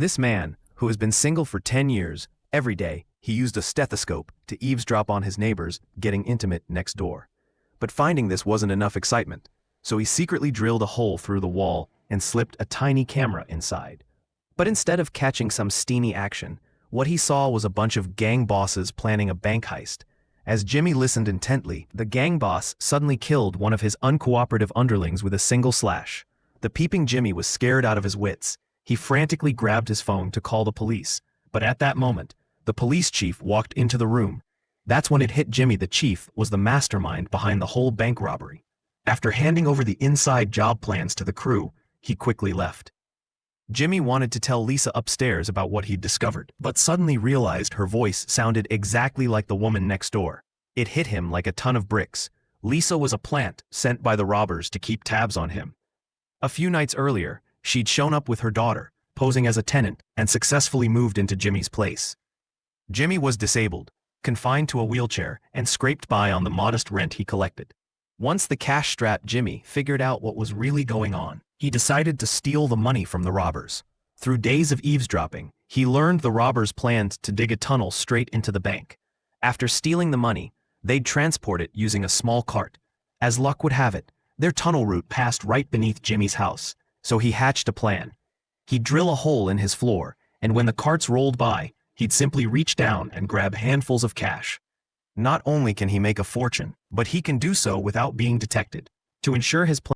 This man, who has been single for 10 years, every day, he used a stethoscope to eavesdrop on his neighbors getting intimate next door. But finding this wasn't enough excitement, so he secretly drilled a hole through the wall and slipped a tiny camera inside. But instead of catching some steamy action, what he saw was a bunch of gang bosses planning a bank heist. As Jimmy listened intently, the gang boss suddenly killed one of his uncooperative underlings with a single slash. The peeping Jimmy was scared out of his wits. He frantically grabbed his phone to call the police, but at that moment, the police chief walked into the room. That's when it hit Jimmy the chief was the mastermind behind the whole bank robbery. After handing over the inside job plans to the crew, he quickly left. Jimmy wanted to tell Lisa upstairs about what he'd discovered, but suddenly realized her voice sounded exactly like the woman next door. It hit him like a ton of bricks. Lisa was a plant sent by the robbers to keep tabs on him. A few nights earlier, she'd shown up with her daughter, posing as a tenant, and successfully moved into Jimmy's place. Jimmy was disabled, confined to a wheelchair, and scraped by on the modest rent he collected. Once the cash-strapped Jimmy figured out what was really going on, he decided to steal the money from the robbers. Through days of eavesdropping, he learned the robbers planned to dig a tunnel straight into the bank. After stealing the money, they'd transport it using a small cart. As luck would have it, their tunnel route passed right beneath Jimmy's house, so he hatched a plan. He'd drill a hole in his floor, and when the carts rolled by, he'd simply reach down and grab handfuls of cash. Not only can he make a fortune, but he can do so without being detected. To ensure his plan